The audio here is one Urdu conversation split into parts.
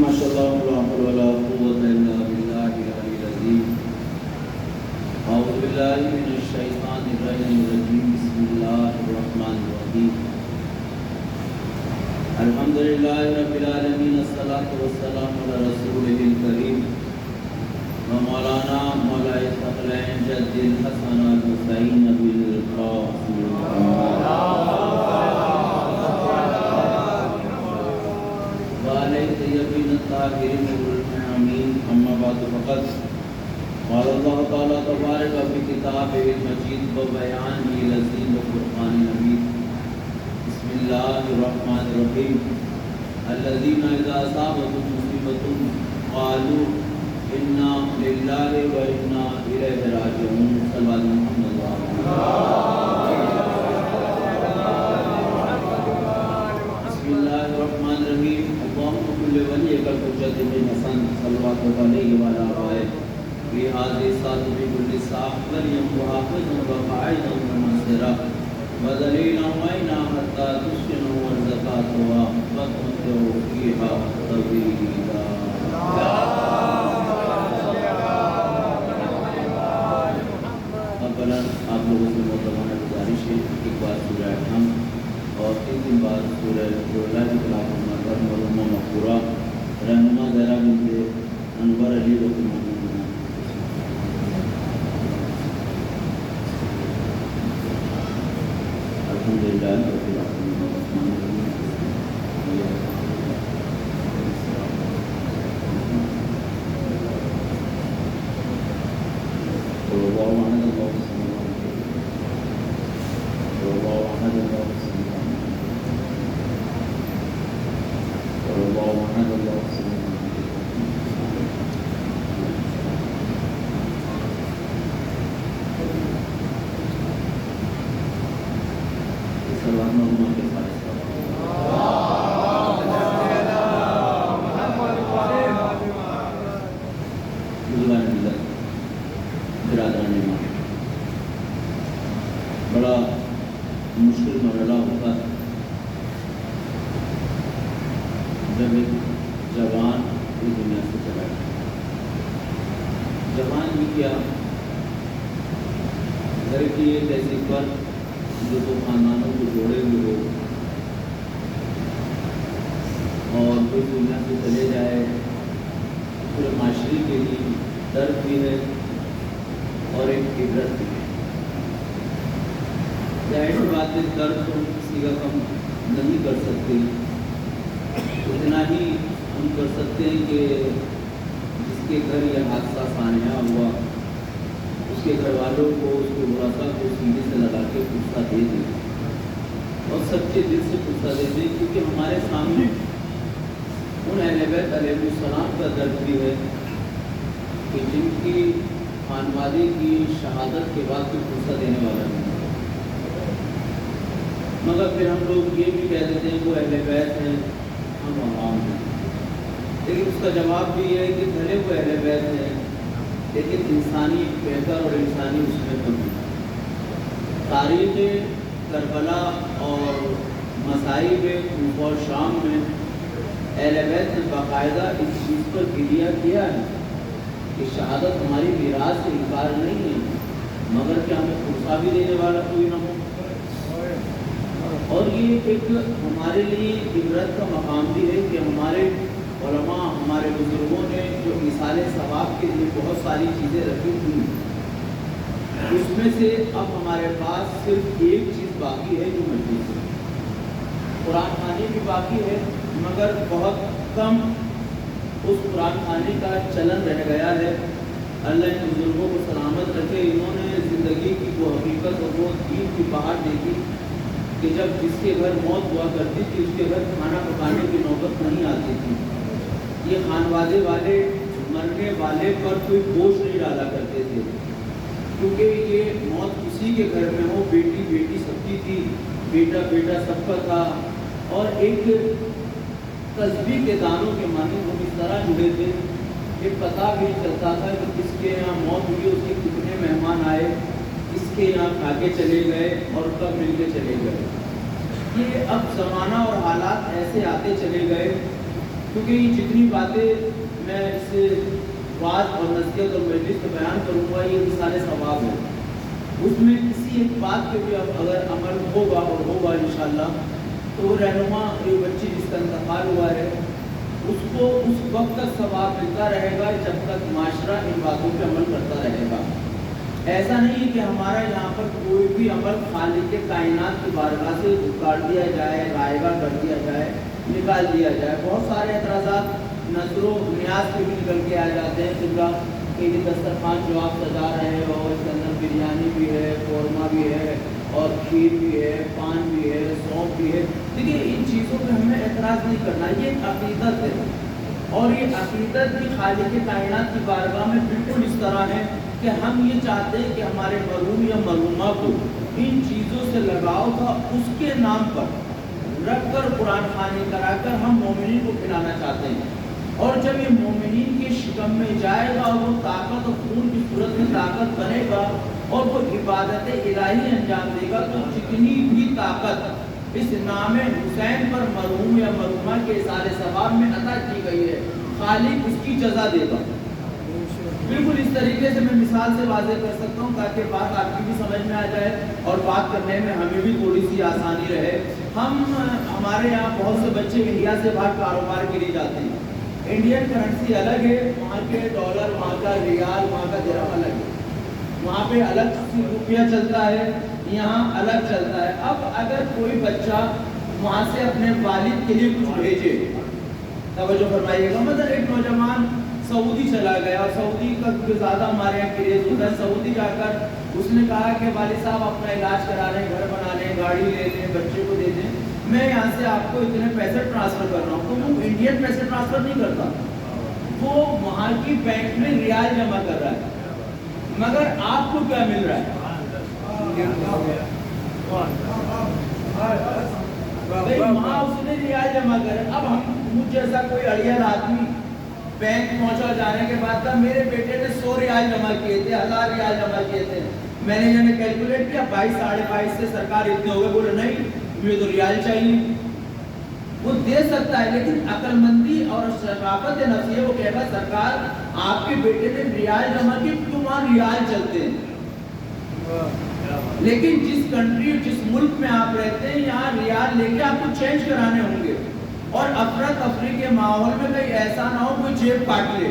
ماشاءاللہ لا حول ولا قوة الا بالله العلی العظیم اعوذ باللہ من الشیطان الرجیم بسم اللہ الرحمن الرحیم الحمدللہ رب العالمین الصلاة والسلام علی رسولہ الکریم ومولانا مولانا الثقلین جد الحسن الحسین ابی القاسم طاہرین والمعامین اما بعد فقط قال اللہ تعالی تبارک فی کتابہ المجید وبیانہ العظیم وفرقان حمید بسم اللہ الرحمن الرحیم الذین اذا اصابتهم مصیبۃ قالوا انا للہ وانا الیہ راجعون صلی اللہ محمد بسم اللہ الرحمن الرحیم ولیک الحجۃ بن حسن صلوات علیہ وعلی آلہ فی هذه الساعة بكل ساعة مریم وحافظا وقاعدا ومنصرا وذلیلا وعینا حتى تسکنوا وارزقاتها وتمتعوا فیها طویلا اولا آپ لوگوں سے محترمانہ گزارش ہے ایک بار سورہ الحمد اور 3 بار سورہ اللہ کی تلاوت پر مرحومہ مقبورہ رہنما زہرا بنت انور علی رضی اللہ عنہ الحمدللہ رب العالمین الرحمن الرحیم اللہ احد اللہ الصمد اللہ احد اللہ الصمد اللہ احد اللہ الصمد سلام علم کے فائز برادران ایمان بڑا مشکل مرحلہ ہوتا ہے جب ایک جوان اس دنیا سے چلا گیا جوان بھی کیا گھر کی ایک ایسی پر جو تو خاندانوں کو جوڑے ہوئے ہو اور کوئی دنیا سے چلے جائے پورے معاشرے کے لیے درد بھی ہے اور ایک عبرت بھی ہے ظاہر سی بات ہے درد تو کسی کا کم نہیں کر سکتے اتنا ہی ہم کر سکتے ہیں کہ جس کے گھر یہ حادثہ سانحہ ہوا اس کے گھر والوں کو اس کے ورثاء کو سینے سے لگا کے پوچھتا دے دیں اور سچے دل سے پوچھتا دے دیں کیونکہ ہمارے سامنے ان اہل بیت علیہ السلام کا درد بھی ہے کہ جن کی خانوادے کی شہادت کے بعد کوئی پوچھتا دینے والا نہیں مگر پھر ہم لوگ یہ بھی کہہ دیتے ہیں وہ اہل بیت ہیں ہم عوام ہیں لیکن اس کا جواب بھی یہ ہے کہ بھلے وہ اہل بیت ہیں لیکن انسانی بہتر اور انسانی اس میں کمی تاریخ کربلا اور مصائب کوفہ اور شام میں اہل بیت نے باقاعدہ اس چیز پر گریہ کیا ہے کہ شہادت ہماری میراث سے انکار نہیں ہے مگر کہ ہمیں پرسہ بھی دینے والا کوئی نہ ہو اور یہ ایک ہمارے لیے عبرت کا مقام بھی ہے کہ ہمارے علماء ہمارے بزرگوں نے جو مثال ثواب کے لیے بہت ساری چیزیں رکھی تھیں اس میں سے اب ہمارے پاس صرف ایک چیز باقی ہے جو مجلس ہے قرآن خوانی بھی باقی ہے مگر بہت کم اس قرآن خوانی کا چلن رہ گیا ہے اللہ ان بزرگوں کو سلامت رکھے انہوں نے زندگی کی وہ حقیقت اور وہ دین کی پہاڑ دیکھی کہ جب جس کے گھر موت ہوا کرتی تھی اس کے گھر کھانا پکانے کی نوبت نہیں آتی تھی۔ یہ خانوادے والے مرنے والے پر کوئی بوجھ نہیں ڈالا کرتے تھے، کیونکہ یہ موت کسی کے گھر میں ہو، بیٹی بیٹی سب کی تھی، بیٹا بیٹا سب کا تھا، اور ایک تسبیح کے دانوں کے معنی ہم اس طرح جڑے تھے کہ پتہ بھی چلتا تھا کہ کس کے یہاں موت ہوئی، اس کے کتنے مہمان آئے، کس کے یہاں کھا کے چلے گئے اور کب مل کے چلے گئے۔ یہ اب زمانہ اور حالات ایسے آتے چلے گئے، کیونکہ یہ جتنی باتیں میں اس وعظ اور نصیحت اور مجلس میں بیان کروں گا یہ سارے ثواب ہیں، اس میں کسی ایک بات پہ بھی اگر عمل ہوگا اور ہوگا انشاءاللہ تو وہ رہنما ایک بچی جس کا انتقال ہوا ہے اس کو اس وقت تک ثواب ملتا رہے گا جب تک معاشرہ ان باتوں پہ عمل کرتا رہے گا۔ ایسا نہیں ہے کہ ہمارا یہاں پر کوئی بھی عمل خالق کائنات کی بارگاہ سے کاٹ دیا جائے، رائگاں کر دیا جائے، نکال دیا جائے۔ بہت سارے اعتراضات نظر و نیاز پہ بھی نکل کے آ جاتے ہیں جنگا کہ یہ دسترخوان جو آپ سجا رہے ہیں اور اس کے اندر بریانی بھی ہے، قورمہ بھی ہے اور کھیر بھی ہے، پان بھی ہے، سونف بھی ہے۔ دیکھیے ان چیزوں پہ ہمیں اعتراض نہیں کرنا، یہ ایک عقیدت ہے، اور یہ عقیدت بھی خالق کائنات کی بارگاہ میں بالکل اس طرح ہے کہ ہم یہ چاہتے ہیں کہ ہمارے مرحوم یا مرحومہ کو ان چیزوں سے لگاؤ تھا، اس کے نام پر رکھ کر قرآن خوانی کرا کر ہم مومنین کو کھلانا چاہتے ہیں، اور جب یہ مومنین کے شکم میں جائے گا اور وہ طاقت اور خون کی صورت میں طاقت بنے گا اور وہ عبادت الہی انجام دے گا، تو جتنی بھی طاقت اس نام حسین پر مرحوم یا مرحومہ کے اظہار ثواب میں عطا کی گئی ہے خالق اس کی جزا دے گا۔ بالکل اس طریقے سے میں مثال سے واضح کر سکتا ہوں تاکہ بات آپ کی بھی سمجھ میں آ جائے اور بات کرنے میں ہمیں بھی تھوڑی سی آسانی رہے۔ ہمارے یہاں بہت سے بچے انڈیا سے باہر کاروبار کے لیے جاتے ہیں، انڈین کرنسی الگ ہے، وہاں کے ڈالر، وہاں کا ریال، وہاں کا درہم الگ ہے، وہاں پہ الگ روپیہ چلتا ہے، یہاں الگ چلتا ہے۔ اب اگر کوئی بچہ وہاں سے اپنے والد کے لیے کچھ بھیجے، توجہ فرمائیے گا، مطلب ایک نوجوان سعودی چلا گیا، اور سعودی کا زیادہ ہمارے یہاں کریز ہوتا ہے، سعودی جا کر اس نے کہا کہ والد صاحب اپنا علاج کرا لیں، گھر بنا لیں، گاڑی لے لیں، بچے کو دے دیں، میں یہاں سے آپ کو اتنے پیسے ٹرانسفر کر رہا ہوں، تو وہ انڈین پیسے ٹرانسفر نہیں کرتا، وہ وہاں کی بینک میں ریال جمع کر رہا ہے، مگر آپ کو کیا مل رہا ہے؟ وہاں اس نے ریال جمع کرے۔ اب ہم مجھ جیسا کوئی اڑیل آدمی بینک پہنچا جانے کے بعد کہا میرے بیٹے نے 100 ریال جمع کیے تھے، 1000 ریال جمع کیے تھے، مینیجر نے کیلکولیٹ کیا 22 ساڑھے 22 سے سرکار اتنے ہو گئے، بولے نہیں مجھے تو ریال چاہیے۔ وہ دے سکتا ہے لیکن عقل مندی اور ثقافت نفسی وہ کہے گا سرکار آپ کے بیٹے نے ریال جمع کی، کیوں وہاں ریال چلتے ہیں۔ لیکن جس کنٹری جس ملک میں آپ رہتے ہیں یہاں ریال لے کے آپ کو چینج کرانے ہوں گے، اور افراتفری کے ماحول میں کہیں ایسا نہ ہو کوئی جیب کاٹ لے،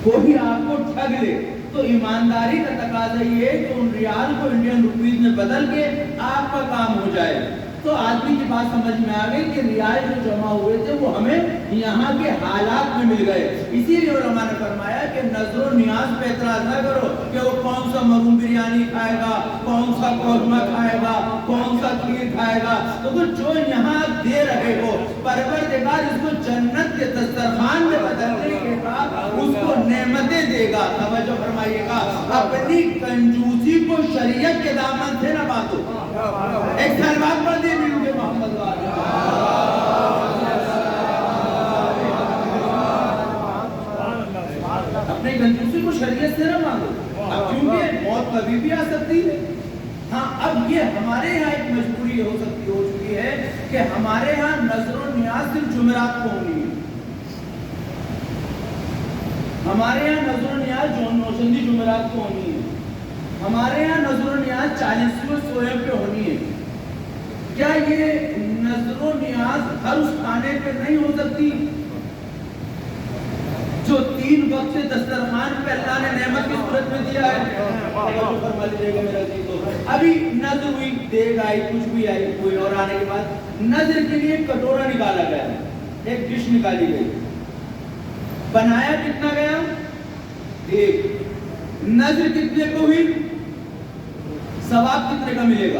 کوئی آپ کو ٹھگ لے، تو ایمانداری کا تقاضا یہ ہے کہ ان ریال کو انڈین روپیز میں بدل کے آپ کا کام ہو جائے۔ تو آدمی کی بات سمجھ میں آ گئی کہ ریال جو جمع ہوئے تھے وہ ہمیں یہاں کے حالات میں مل گئے، اسی لیے علماء نے فرمایا کہ نظر و نیاز پہ اعتراض نہ کرو کہ وہ کون سا مرحوم بریانی کھائے گا، کون سا قورمہ کھائے گا، کون سا کھیر کھائے گا، تو جو یہاں دے رہے ہو پروردگار اس کو جنت کے دسترخوان میں بدلنے کے بعد اس کو نعمتیں دے گا۔ توجہ فرمائیے گا، اپنی کنجوسی کو شریعت کے دامن سے نہ باندھو۔ ایک سلوات پڑھ دے مل کے محمد والا، اپنی کنجوسی کو شریعت سے نہ باندھو، اب کیونکہ موت کبھی بھی آ سکتی ہے۔ ہاں اب یہ ہمارے یہاں ایک مجبوری ہو چکی ہے کہ ہمارے ہاں نظر و نیاز صرف جمعرات کو ہونی ہے، ہمارے یہاں نظر و نیاز نوشندی جمعرات کو ہونی ہے، ہمارے یہاں نظر و نیاز 40ویں سوئے پہ ہونی ہے۔ کیا یہ نظر و نیاز ہر اس کھانے پہ نہیں ہو سکتی جو 3 وقت سے دسترخوان پہ اللہ نے نعمت کی صورت میں دیا ہے؟ ابھی نظر ہوئی، دیگ آئی، کچھ بھی آئی، کوئی اور آنے کے بعد نظر کے لیے ایک کٹورا نکالا گیا، ایک ڈش نکالی گئی، بنایا کتنا گیا؟ ایک۔ نظر کتنے کو ہوئی؟ ثواب کتنے کا ملے گا؟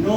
9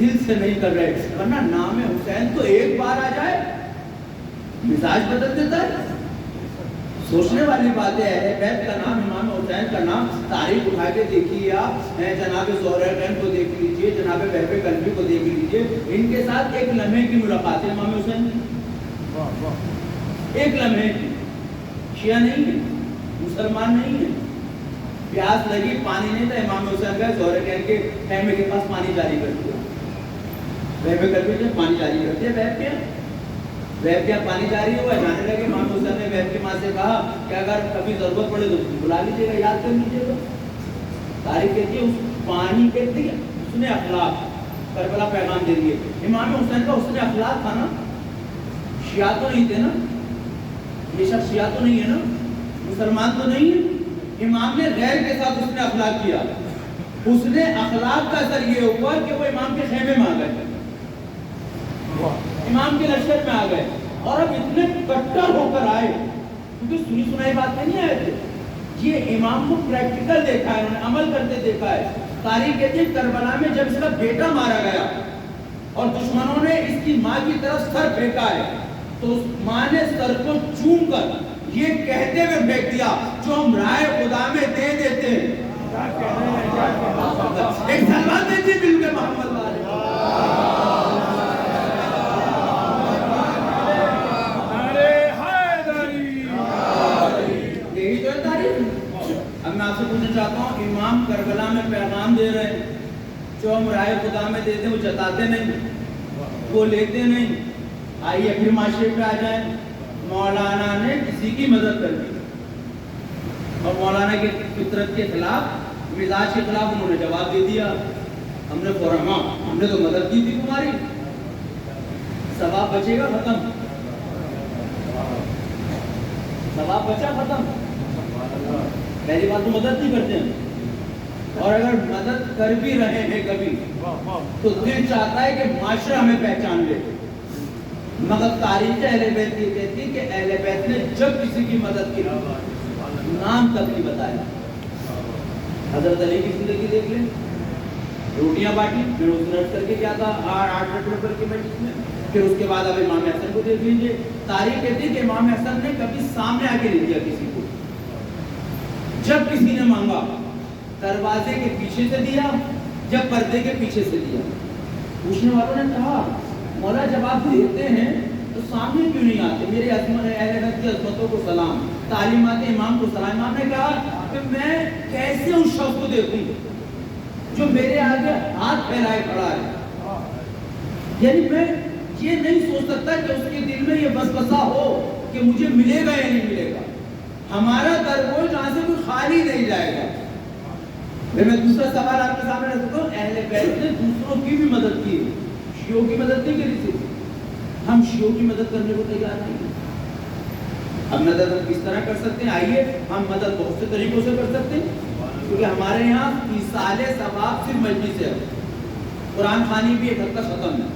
دل سے نہیں کر رہے. ورنہ نام حسین تو ایک بار آ جائے مزاج بدل دیتا ہے. سوچنے والی بات ہے. اہل بیت کا نام, امام حسین کا نام, تاریخ اٹھا کے دیکھیے آپ. جناب زہرین کو دیکھ لیجئے, جناب بہب قلبی کو دیکھ لیجئے, ان کے ساتھ ایک لمحے کی ملاقات ہے امام حسین کی. ایک لمحے کی. شیعہ نہیں ہے, مسلمان نہیں ہے, پیاس لگی, پانی نہیں تھا, امام حسین گئے زہرین کے خیمے کے پاس پانی جاری کر دیا. بہب قلبی نے پانی جاری کر دیا. ویب کیا پانی جاری ہوا. جانے لگے. امام حسین نے ویب کی ماں سے کہا کہ اگر کبھی ضرورت پڑے تو بلا لیجیے گا, یاد کر لیجیے گا. تاریخ کہتی ہے اس پانی کے لیے اس نے اخلاق کربلا پیغام دے دیے. امام حسین کا اس نے اخلاق تھا نا. شیعہ تو نہیں تھے نا, یہ شخص شیعہ تو نہیں ہے نا, مسلمان تو نہیں ہے. امام نے غیر کے ساتھ اس نے اخلاق کیا. اس نے اخلاق کا اثر یہ ہوا کہ وہ امام کے خیمے میں آ گئے, امام کے لشکر میں آ گئے, اور اب اتنے کٹر ہو کر آئے, کیونکہ سنی سنائی بات میں نہیں آئے تھے. یہ امام کو پریکٹیکل دیکھا ہے, انہوں نے عمل کرتے دیکھا ہے. تاریخ کہتی ہے کربلا میں جب اس کا بیٹا مارا گیا اور دشمنوں نے اس کی ماں کی طرف سر پھینکا ہے, تو اس ماں نے سر کو چوم کر یہ کہتے ہوئے پھینک دیا جو ہم رائے خدا میں دے دیتے ہیں. ایک سلوات دیجیے مل کے محمد والے. اب میں آپ سے پوچھنا چاہتا ہوں, امام کربلا میں پیغام دے رہے ہیں جو ہم رائے خدا میں دیتے ہیں, وہ جتاتے نہیں, وہ لیتے نہیں. آئیے پھر معاشرے پہ آ جائیں. مولانا نے کسی کی مدد کر دی اور مولانا کی فطرت کے خلاف, مزاج کے خلاف انہوں نے جواب دے دیا. ہم نے فوراً, ہاں ہم نے تو مدد کی تھی تمہاری, ثواب بچے گا ختم, ثواب بچا ختم. پہلی بات تو مدد نہیں کرتے ہیں, اور اگر مدد کر بھی رہے ہیں کبھی تو دل چاہتا ہے کہ معاشرہ ہمیں پہچان لے. مگر تاریخ اہل بیت یہ کہتی ہے کہ اہل بیت نے جب کسی کی مدد کی نام تک نہیں بتایا. حضرت علی کی زندگی دیکھ لیں, روٹیاں بانٹی, پھر اس نے کر کے کیا تھا 8 نمبر کی مجلس میں. پھر اس کے بعد اب امام حسن کو دیکھ لیجیے. تاریخ کہتی ہے کہ امام حسن نے کبھی سامنے آ کے نہیں دیا کسی کو. جب کسی نے مانگا دروازے کے پیچھے سے دیا, جب پردے کے پیچھے سے دیا. پوچھنے والوں نے کہا مولا جب آپ دیتے ہیں تو سامنے کیوں نہیں آتے؟ میرے اہل بیت کی عظمتوں کو سلام, تعلیمات امام کو سلام. امام نے کہا کہ میں کیسے اس شخص کو دیکھوں جو میرے آگے ہاتھ پھیلائے کھڑا ہے. یعنی میں یہ نہیں سوچ سکتا کہ اس کے دل میں یہ وسوسہ ہو کہ مجھے ملے گا یا نہیں ملے گا. ہمارا در وہ جہاں سے کوئی خالی نہیں جائے گا. میں دوسرا سوال آپ کے سامنے رکھتا ہوں. اہل بیت نے دوسروں کی بھی مدد کی, شیعوں کی مدد نہیں کری تھی. ہم شیعوں کی مدد کرنے کو تیار نہیں ہیں. اب مدد ہم کس طرح کر سکتے ہیں؟ آئیے ہم مدد بہت سے طریقوں سے کر سکتے ہیں, کیونکہ ہمارے یہاں ایصال ثواب صرف مجلس ہے. قرآن خوانی بھی ایک حد تک ختم ہے,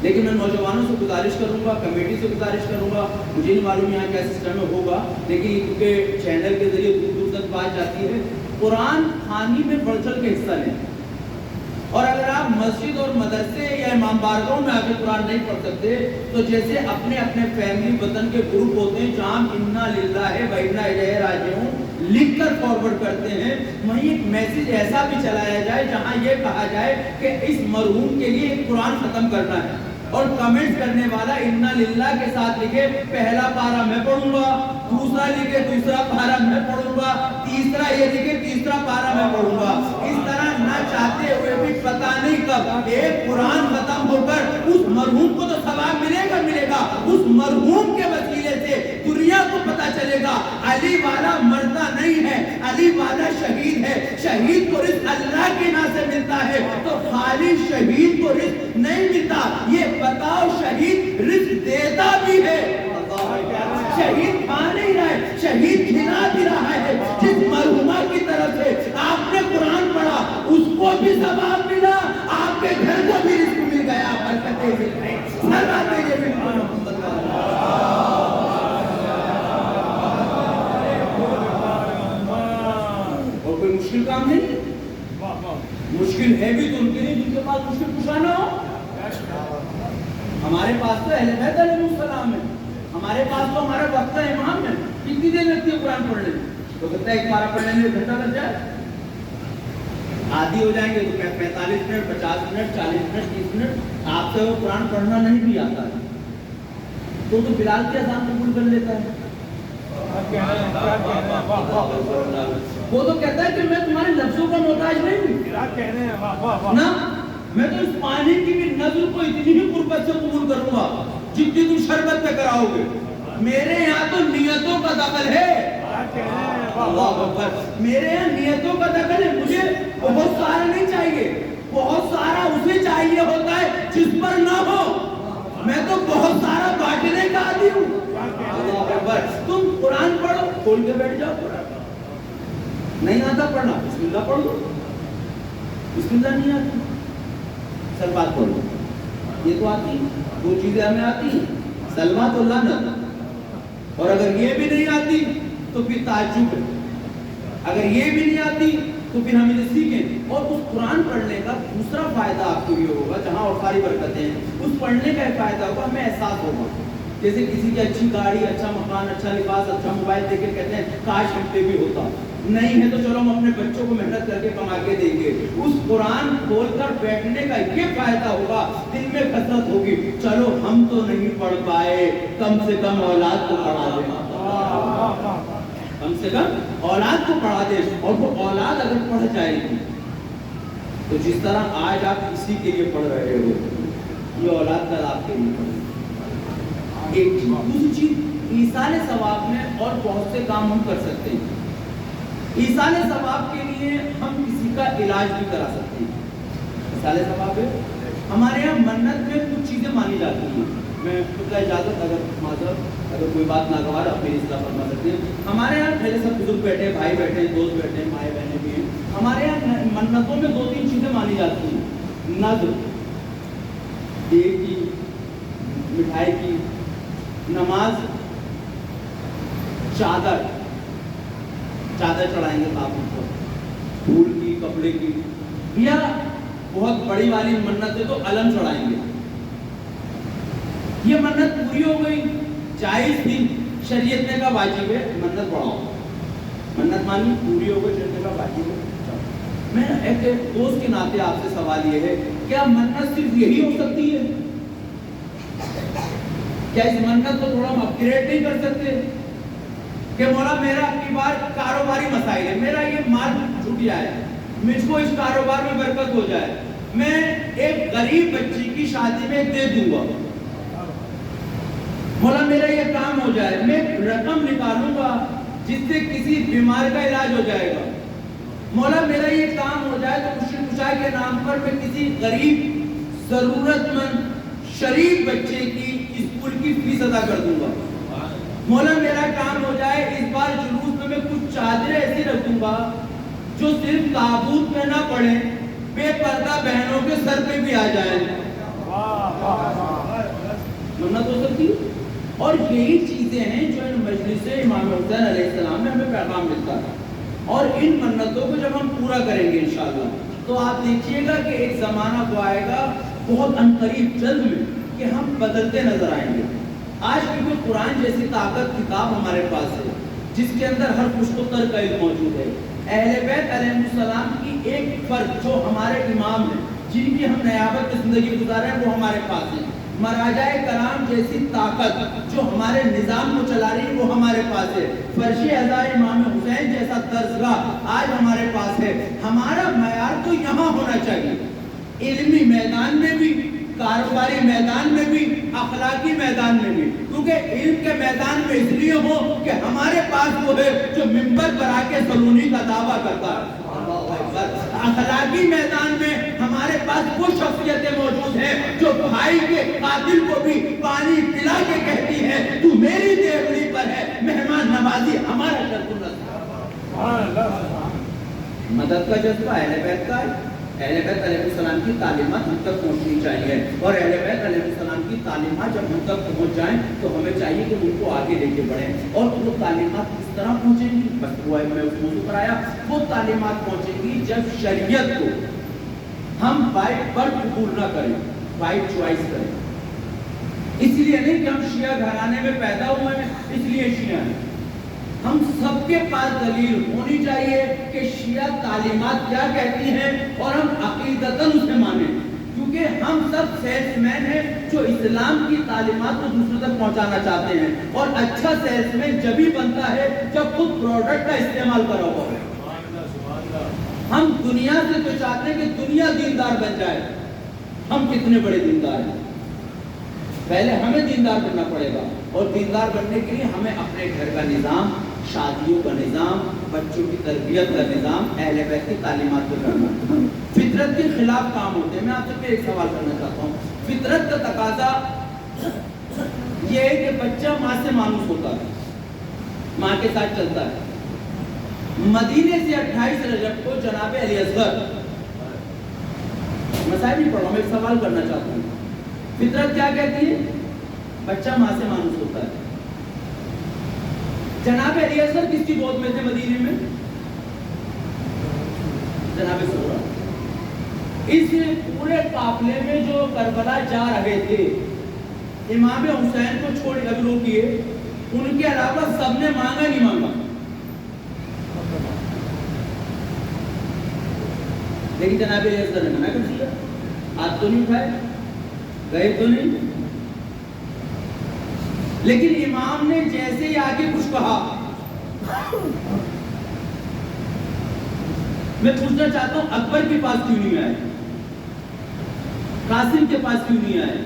لیکن میں نوجوانوں سے گزارش کروں گا, کمیٹی سے گزارش کروں گا, مجھے نہیں معلوم یہاں کیا سسٹم میں ہوگا, لیکن کیونکہ چینل کے ذریعے دور دور تک بات جاتی ہے, قرآن خوانی میں بڑھ چڑھ کے حصہ لیں. اور اگر آپ مسجد اور مدرسے یا امام بارگاہوں میں آ کے قرآن نہیں پڑھ سکتے تو جیسے اپنے اپنے فیملی وطن کے گروپ ہوتے ہیں جہاں انا للہ و انا الیہ راجعون لکھ کر فارورڈ کرتے ہیں, وہیں ایک میسج ایسا بھی چلایا جائے جہاں یہ کہا جائے کہ اس مرحوم کے لیے ایک قرآن ختم کرنا ہے, اور کمنٹ کرنے والا انا للہ کے ساتھ لکھے پہلا پارا میں پڑھوں گا, دوسرا لکھے دوسرا پارا میں پڑھوں گا, تیسرا یہ لکھے تیسرا پارا میں پڑھوں گا. اس طرح نہ چاہتے ہوئے بھی پتہ نہیں کب ایک قرآن ختم ہو کر اس مرحوم کو تو ثواب ملے گا, اس مرحوم کے وسیلے سے دنیا کو پتہ چلے گا علی والا مرتا نہیں ہے, علی والا شہید ہے. شہید کو رزق اللہ کے نام سے ملتا ہے, تو خالی شہید کو رزق نہیں ملتا. یہ بتاؤ شہید رزق دیتا بھی ہے, شہید کھا نہیں رہا ہے, شہید کھلا بھی رہا ہے. جس مرحومہ کی طرف سے آپ نے قرآن پڑھا اس کو بھی ثواب ملا, آپ کے گھر کو بھی رزق مل گیا, برکتیں مل گئی. اور کوئی مشکل کام نہیں, مشکل مشکل ہے بھی تو ان کے لیے جن کے پاس مشکل کشا نہ ہو. ہمارے پاس تو اہل بیت علیہ السلام ہے, ہمارے پاس تو ہمارا وقت امام ہے. کتنی دیر لگتی ہے قرآن پڑھنے میں؟ تو کہتا ہے ایک پارہ پڑھنے میں 1 گھنٹہ لگ جائے. عادی ہو جائیں گے تو 45 منٹ 50 منٹ 40 منٹ 30 منٹ. آپ سے وہ قرآن پڑھنا نہیں بھی آتا ہے تو بلال کی اذان قبول کر لیتا ہے. وہ تو کہتا ہے کہ میں تمہارے لفظوں کا محتاج نہیں ہوں نا, میں تو اس پانی کی بھی نظر کو اتنی ہی قربت سے قبول کروں گا جتنی تم شربت پہ کراؤ گے. میرے یہاں تو نیتوں کا دخل ہے. اللہ اکبر, میرے یہاں نیتوں کا دخل ہے. مجھے بہت سارا نہیں چاہیے, بہت سارا اسے چاہیے ہوتا ہے جس پر نہ ہو. میں تو بہت سارا بانٹنے کا عادی ہوں. اللہ اکبر. تم قرآن پڑھو, کھول کے بیٹھ جاؤ. قرآن نہیں آتا پڑھنا, بسم اللہ پڑھ لو. بسم اللہ نہیں آتی, سر بات پڑھ لو. یہ تو آتی, 2 چیزیں ہمیں آتی ہیں, سلمہ تو لعنت. اور اگر یہ بھی نہیں آتی تو پھر تعجب ہے. اگر یہ بھی نہیں آتی تو پھر ہم اسے سیکھیں. اور اس قرآن پڑھنے کا دوسرا فائدہ آپ کو یہ ہوگا, جہاں اور ساری برکتیں ہیں, اس پڑھنے کا ایک فائدہ ہوگا, ہمیں احساس ہوگا. جیسے کسی کی اچھی گاڑی, اچھا مکان, اچھا لباس, اچھا موبائل دیکھ کے کہتے ہیں کاش ہم پہ بھی ہوتا. نہیں ہے تو چلو ہم اپنے بچوں کو محنت کر کے کما کے دیں گے. اس قرآن کھول کر بیٹھنے کا یہ فائدہ ہوگا, دل میں کثرت ہوگی, چلو ہم تو نہیں پڑھ پائے, کم سے کم اولاد کو پڑھا دیں. کم سے کم اولاد کو پڑھا دے. اور وہ اولاد اگر پڑھ جائے گی تو جس طرح آج آپ کسی کے لیے پڑھ رہے ہو, یہ اولاد کل آپ کے لیے پڑھے. ایک چیز. دوسری چیز, ایصال ثواب میں اور بہت سے کام ہم کر سکتے ہیں. ایصال ثواب کے لیے ہم کسی کا علاج بھی کرا سکتے ہیں. ایصال ثواب ہے, ہمارے یہاں منت میں کچھ چیزیں مانی جاتی ہیں. میں خود کا اجازت, اگر کوئی بات ناگوار آپ میری اصلاح فرما سکتے ہیں. ہمارے یہاں پہلے سب بزرگ بیٹھے, بھائی بیٹھے, دوست بیٹھے, مائیں بہنیں بھی ہیں. ہمارے یہاں منتوں میں 2-3 چیزیں مانی جاتی ہیں. نذر, دیگ کی, مٹھائی کی, نماز, چادر چڑھائیں گے تابوت پر, پھول کی, کپڑے کی, یا بہت بڑی والی منت ہے تو علم چڑھائیں گے. یہ منت پوری ہو گئی, جائز تھی, شریعت نے کہا واجب ہے منت پڑھاؤ. منت مانی, پوری ہو گئی, شریعت نے کہا واجب ہے. میں ایک دوست کے ناطے آپ سے سوال یہ ہے, کیا منت صرف یہی ہو سکتی ہے؟ کیا اس منت کو تھوڑا ہم اپگریڈ نہیں کر سکتے کہ مولا میرا اپنی بار کاروباری مسائل ہے, میرا یہ مال چھوٹ جائے, مجھ کو اس کاروبار میں برکت ہو جائے, میں ایک غریب بچی کی شادی میں دے دوں گا. مولا میرا یہ کام ہو جائے, میں رقم نکالوں گا جس سے کسی بیمار کا علاج ہو جائے گا. مولا میرا یہ کام ہو جائے تو مشکل کشا کے نام پر میں کسی غریب ضرورت مند شریف بچے کی اسکول کی فیس ادا کر دوں گا. مولا میرا کام ہو جائے, اس بار جلوس میں کچھ چادریں ایسی رکھوں گا جو صرف تابوت میں نہ پڑے, بے پردہ بہنوں کے سر پہ بھی آ جائے. منت ہو سکتی ہے. اور یہی چیزیں ہیں جو ان مجلس امام حسین علیہ السلام میں ہمیں پیغام ملتا ہے. اور ان منتوں کو جب ہم پورا کریں گے انشاءاللہ تو آپ دیکھیے گا کہ ایک زمانہ کو آئے گا بہت عنقریب جلد میں کہ ہم بدلتے نظر آئیں گے. آج بھی کوئی قرآن جیسی طاقت کتاب ہمارے پاس ہے جس کے اندر ہر کچھ کو تر کا علم موجود ہے. اہل بیت علیہ السلام کی ایک فرد جو ہمارے امام ہیں, جن کی ہم نیابت کی زندگی گزارے ہیں, وہ ہمارے پاس ہیں. مراجع کرام جیسی طاقت جو ہمارے نظام کو چلا رہی ہے وہ ہمارے پاس ہے. فرش ازا امام حسین جیسا درسگاہ آج ہمارے پاس ہے. ہمارا معیار تو یہاں ہونا چاہیے, علمی میدان میں بھی, کاروباری میدان میں بھی, اخلاقی میدان میں بھی. کیونکہ علم کے میدان میں اس لیے ہو کہ ہمارے پاس وہ ہے جو منبر پر آ کے سلونی کا دعویٰ کرتا ہے. اخلاقی میدان میں ہمارے پاس وہ شخصیتیں موجود ہیں جو بھائی کے قاتل کو بھی پانی پلا کے کہتی ہے تو میری دیولی پر ہے, مہمان نوازی ہمارا شرط ہے. مدد کا جذبہ اہل بیت کا ہے. اہل بیت علیہ السلام کی تعلیمات ہم تک پہنچنی چاہیے, اور اہل بیت علیہ السلام کی تعلیمات جب ہم تک پہنچ جائیں تو ہمیں چاہیے کہ ان کو آگے لے کے بڑھیں. اور وہ تعلیمات کس طرح پہنچیں گی, بس وہ میں اس موضوع پر آیا, وہ تعلیمات پہنچیں گی جب شریعت کو ہم وائٹ برتھ قبول نہ کریں، وائٹ چوائس کریں. اس لیے نہیں کہ ہم شیعہ گھرانے میں پیدا ہوئے ہیں اس لیے شیعہ ہیں. ہم سب کے پاس دلیل ہونی چاہیے کہ شیعہ تعلیمات کیا کہتی ہیں اور ہم عقیدتاً اسے مانیں، کیونکہ ہم سب سیلس مین ہیں جو اسلام کی تعلیمات کو دوسروں تک پہنچانا چاہتے ہیں. اور اچھا سیلس مین جبھی بنتا ہے جب خود پروڈکٹ کا استعمال کرا ہوا ہے. ہم دنیا سے تو چاہتے ہیں کہ دنیا دیندار بن جائے. ہم کتنے بڑے دیندار ہیں؟ پہلے ہمیں دیندار بننا پڑے گا، اور دیندار بننے کے لیے ہمیں اپنے گھر کا نظام، شادیوں کا نظام، بچوں کی تربیت کا نظام اہل بیت کی تعلیمات پر کرنا. فطرت کے خلاف کام ہوتے ہیں. میں آپ سے ایک سوال کرنا چاہتا ہوں. فطرت کا تقاضا یہ ہے کہ بچہ ماں سے مانوس ہوتا ہے، ماں کے ساتھ چلتا ہے. مدینے سے 28 رجب کو جناب علی اصغر، مسائل نہیں پڑھ رہا ہوں، میں ایک سوال کرنا چاہتا ہوں. فطرت کیا کہتی ہے؟ بچہ ماں سے مانوس ہوتا ہے. جناب علی اصغر کس کی گود میں تھے مدینے میں؟ جناب سغرا. اس پورے قافلے میں جو کربلا جا رہے تھے، امام حسین کو چھوڑ کر روکیے، ان کے علاوہ سب نے مانگا نہیں مانگا، لیکن جناب علی اصغر نے منع کر دیا. ہاتھ تو نہیں اٹھائے، گئے تو نہیں. لیکن امام نے جیسے ہی آگے کچھ کہا، میں پوچھنا چاہتا ہوں اکبر کے پاس کیوں نہیں آئے؟ قاسم کے پاس کیوں نہیں آئے؟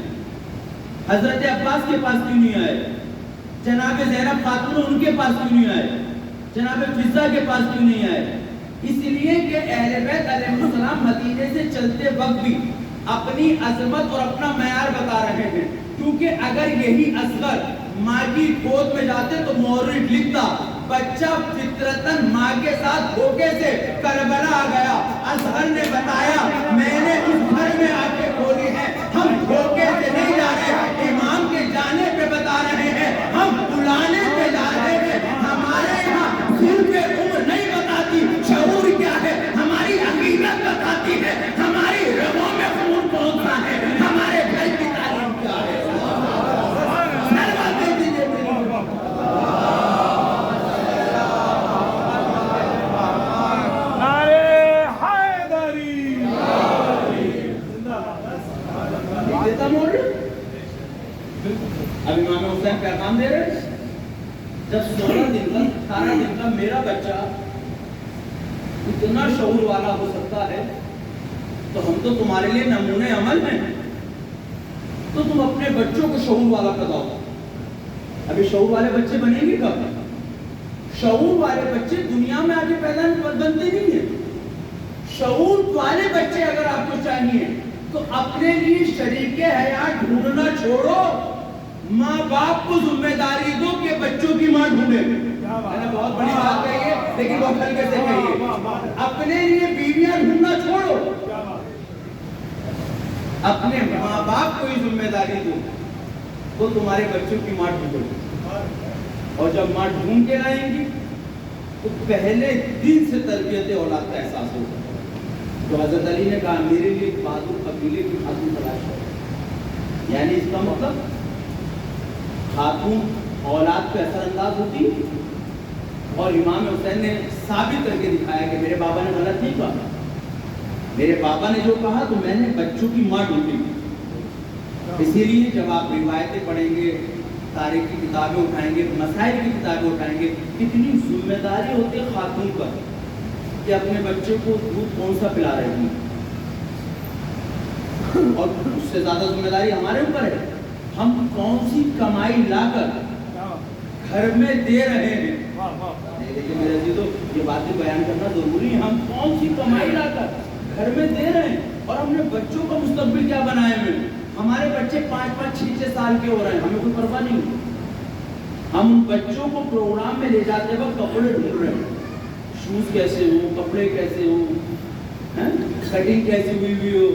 حضرت عباس کے پاس کیوں نہیں آئے؟ جناب زینب خاتون ان کے پاس کیوں نہیں آئے؟ جناب فضہ کے پاس کیوں نہیں آئے؟ اس لیے کہ اہل بیت علیہ السلام مدینے سے چلتے وقت بھی اپنی عظمت اور اپنا معیار بتا رہے ہیں. کیونکہ اگر یہی اصغر ماں کی گود میں جاتے تو مورخ لکھتا بچہ فطرتاً ماں کے ساتھ دھوکے سے کربلا آ گیا. اصغر نے بتایا میں نے اس گھر میں آ کے کھولی ہے، ہم دھوکے سے نہیں جا رہے، امام کے جانے پہ بتا رہے ہیں، ہم بلانے پہ جا رہے ہیں. ہمارے یہاں صرف عمر نہیں بتاتی شعور کیا ہے، ہماری عقیدت بتاتی ہے، ہماری رگوں میں خون کون سا ہے، ہمارے گھر کی تعلیم کیا ہے. اب امام حسین پیغام دے رہے، جب 16 دن کا 18 دن کا میرا بچہ اتنا شعور والا ہو سکتا ہے تو ہم تو تمہارے لیے نمونے عمل ہیں. تو تم اپنے بچوں کو شعور والا بتاؤ. ابھی شعور والے بچے بنیں گے کب؟ شعور والے بچے دنیا میں آگے پیدا بنتے نہیں ہیں. شعور والے بچے اگر آپ کو چاہیے تو اپنے لیے شریک حیات ڈھونڈنا چھوڑو، ماں باپ کو ذمہ داری دو کہ بچوں کی ماں ڈھونڈے. میں نے بہت بڑی بات کہی ہے لیکن وہ ہلکے سے کہیے. اپنے لیے بیویاں ڈھونڈنا چھوڑو، اپنے ماں باپ کو ہی ذمہ داری دو، وہ تمہارے بچوں کی ماں ڈھونڈو. اور جب ماں ڈھونڈ کے لائیں گی تو پہلے دن سے تربیت اولاد کا احساس ہوگا. تو حضرت علی نے کہا میرے لیے بہادر قبیلے کی خاتون تلاش کرو. یعنی اس کا مطلب خاتون اولاد پہ اثر انداز ہوتی. اور امام حسین نے ثابت کر کے دکھایا کہ میرے بابا نے غلط نہیں کہا. میرے بابا نے جو کہا تو میں نے بچوں کی ماں ڈھونڈی. اسی لیے جب آپ روایتیں پڑھیں گے، تاریخ کی کتابیں اٹھائیں گے، مسائل کی کتابیں اٹھائیں گے، کتنی ذمہ داری ہوتی ہے خاتون پر کہ اپنے بچے کو دودھ کون سا پلا رہے ہیں. اور اس سے زیادہ ذمہ داری ہمارے اوپر ہے، ہم کون سی کمائی لا کر گھر میں دے رہے ہیں. لیکن میرے عزیزو یہ باتیں بیان کرنا ضروری ہے. ہم کون سی کمائی لا کر گھر میں دے رہے ہیں اور ہم نے بچوں کا مستقبل کیا بنائے ہوئے. ہمارے بچے 5-5, 6-6 سال کے ہو رہے ہیں، ہمیں کوئی پرواہ نہیں. ہم ان بچوں کو پروگرام میں لے جاتے وقت کپڑے ڈھونڈ رہے ہیں، شوز کیسے ہو، کپڑے کیسے ہو، کٹنگ کیسی ہوئی ہو.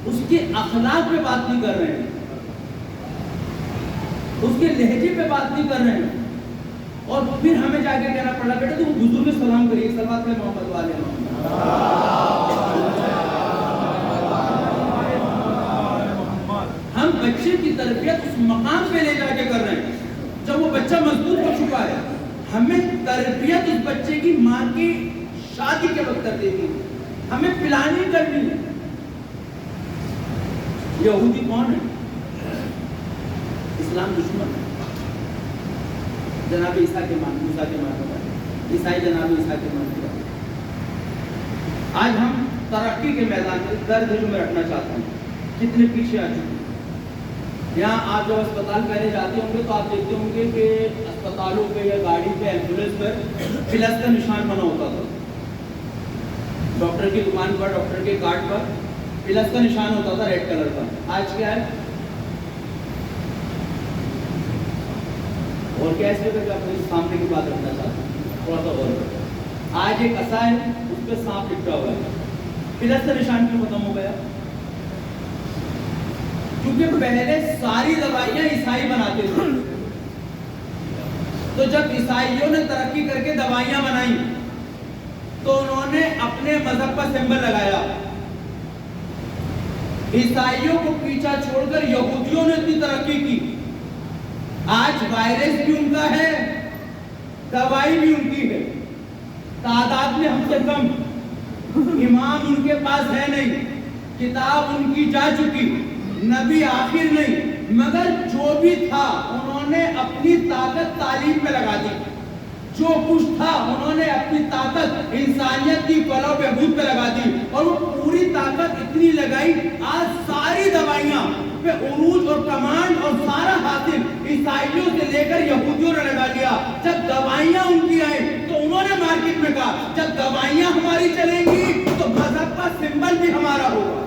اس کے اخلاق پہ بات نہیں کر رہے ہیں، اس کے لہجے پہ بات نہیں کر رہے ہیں. اور پھر ہمیں جا کے کہنا پڑا بیٹا تم بزرگ سلام کریے، صلوات علی محمد والے محمد. تربیت اس مقام پہ لے جا کے کر رہے ہیں جب وہ بچہ مضبوط ہو چکا ہے. ہمیں تربیت اس بچے کی ماں کی شادی کے وقت کر دینی ہے, ہمیں پلاننگ کرنی ہے. یہودی کون ہے؟ اسلام دشمن ہے. جناب عیسیٰ کے ماننے والے, عیسائی جناب عیسیٰ کے ماننے والے. آج ہم ترقی کے میدان میں درد جو میں رکھنا چاہتا ہوں, کتنے پیچھے آ چکے ہیں. یہاں آپ جب اسپتال پہلے جاتے ہوں گے تو آپ دیکھتے ہوں گے کہ اسپتالوں پہ یا گاڑی پہ ایمبولینس پر پلس کا نشان بنا ہوتا تھا. ڈاکٹر کی دکان پر, ڈاکٹر کے کارڈ پر پلس کا نشان ہوتا تھا ریڈ کلر کا. آج کیا ہے؟ اور کیا اس پہ اپنے سامنے کی بات رکھنا چاہتا ہوں, تھوڑا سا غور کریں. آج ایک عصا ہے, اس پہ سانپ لپٹا ہوا ہے. پلس کا نشان کیوں ختم ہو گیا؟ کیونکہ پہلے ساری دوائیاں عیسائی بناتے تھے. تو جب عیسائیوں نے ترقی کر کے دوائیاں بنائی تو انہوں نے اپنے مذہب کا سمبل لگایا. عیسائیوں کو پیچھا چھوڑ کر یہودیوں نے اتنی ترقی کی. آج وائرس بھی ان کا ہے, دوائی بھی ان کی ہے, تعداد میں ہم سے کم, امام ان کے پاس ہے نہیں, کتاب ان کی جا چکی, نبی آخر نہیں, مگر جو بھی تھا انہوں نے اپنی طاقت تعلیم پہ لگا دی. جو کچھ تھا انہوں نے اپنی طاقت انسانیت کی فلاح و بہبود پہ لگا دی, اور وہ پوری طاقت اتنی لگائی آج ساری دوائیاں پہ عروج اور کمانڈ اور سارا حاصل عیسائیوں سے لے کر یہودیوں نے لگا لیا. جب دوائیاں ان کی آئیں تو انہوں نے مارکیٹ میں کہا جب دوائیاں ہماری چلیں گی تو مذہب کا سمبل بھی ہمارا ہوگا.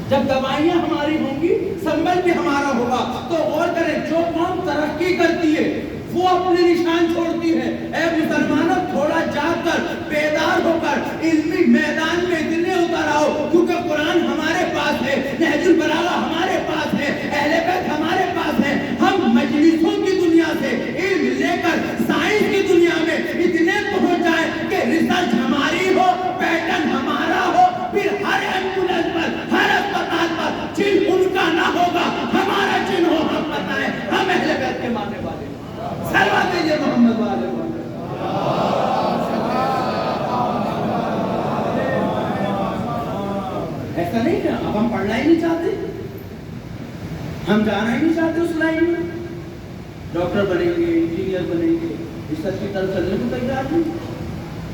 جب دوائیاں ہماری ہوں گی سمبل بھی ہمارا ہوگا. تو غور کریں, جو قوم ترقی کرتی ہے وہ اپنے نشان چھوڑتی ہے. اے مسلمانوں, تھوڑا جاگ کر, بیدار ہو کر علمی میدان میں اتنے اتر آؤ, کیونکہ قرآن ہمارے پاس ہے, نہج البلاغہ ہمارے پاس ہے, اہل بیت ہمارے پاس ہے. ہم مجلسوں کی دنیا سے علم لے کر سائنس کی دنیا میں اتنے پہنچ جائیں کہ ریسرچ ہماری ہو, پیٹرن ہمارا ہو, پھر ہر ایمبولینس پر, ہر اسپتال پر چن ان کا نہ ہوگا, ہمارا چن ہو. ہم بتائیں, ہم اہل بیت کے ماننے والے. سلوات دیجیے محمد والے. ایسا نہیں کہ اب ہم پڑھنا ہی نہیں چاہتے, ہم جانا ہی نہیں چاہتے اس لائن میں. ڈاکٹر بنیں گے, انجینئر بنیں گے, ریسرچ کی طرف چلنے کو تیار نہیں,